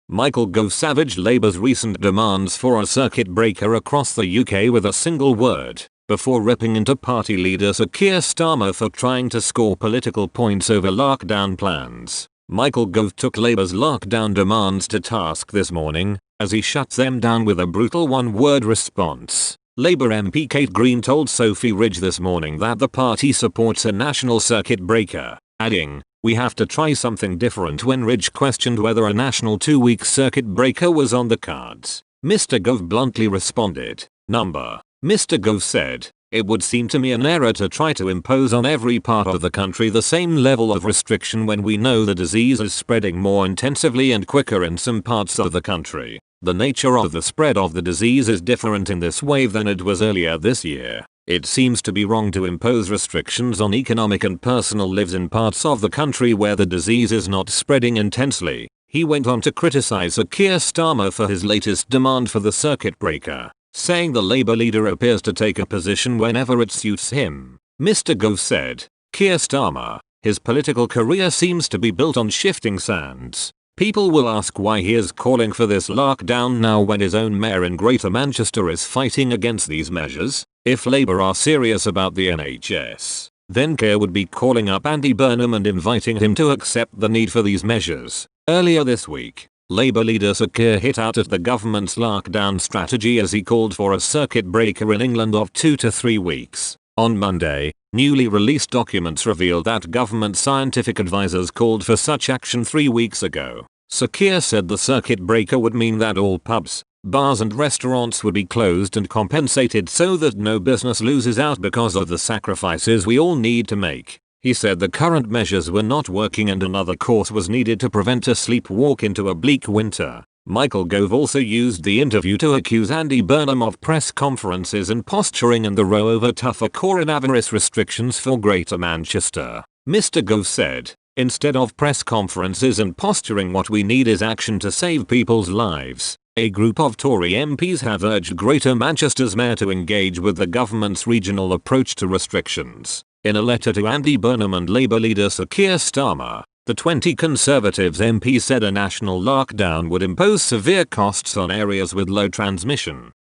Michael Gove savaged Labour's recent demands for a circuit breaker across the UK with a single word, before ripping into party leader Sir Keir Starmer for trying to score political points over lockdown plans. Michael Gove took Labour's lockdown demands to task this morning, as he shut them down with a brutal one-word response. Labour MP Kate Green told Sophie Ridge this morning that the party supports a national circuit breaker, adding, "We have to try something different." When Ridge questioned whether a national 2-week circuit breaker was on the cards, Mr. Gove bluntly responded, "Number." Mr. Gove said, "It would seem to me an error to try to impose on every part of the country the same level of restriction when we know the disease is spreading more intensively and quicker in some parts of the country. The nature of the spread of the disease is different in this wave than it was earlier this year. It seems to be wrong to impose restrictions on economic and personal lives in parts of the country where the disease is not spreading intensely." He went on to criticize Sir Keir Starmer for his latest demand for the circuit breaker, saying the Labour leader appears to take a position whenever it suits him. Mr. Gove said, "Keir Starmer, his political career seems to be built on shifting sands. People will ask why he is calling for this lockdown now when his own mayor in Greater Manchester is fighting against these measures. If Labour are serious about the NHS, then Keir would be calling up Andy Burnham and inviting him to accept the need for these measures." Earlier this week, Labour leader Sir Keir hit out at the government's lockdown strategy as he called for a circuit breaker in England of 2 to 3 weeks. On Monday, newly released documents revealed that government scientific advisors called for such action 3 weeks ago. Sir Keir said the circuit breaker would mean that all pubs, bars and restaurants would be closed and compensated so that no business loses out because of the sacrifices we all need to make. He said the current measures were not working and another course was needed to prevent a sleepwalk into a bleak winter. Michael Gove also used the interview to accuse Andy Burnham of press conferences and posturing and the row over tougher coronavirus restrictions for Greater Manchester. Mr. Gove said, "Instead of press conferences and posturing, what we need is action to save people's lives." A group of Tory MPs have urged Greater Manchester's mayor to engage with the government's regional approach to restrictions. In a letter to Andy Burnham and Labour leader Sir Keir Starmer, the 20 Conservatives MP said a national lockdown would impose severe costs on areas with low transmission.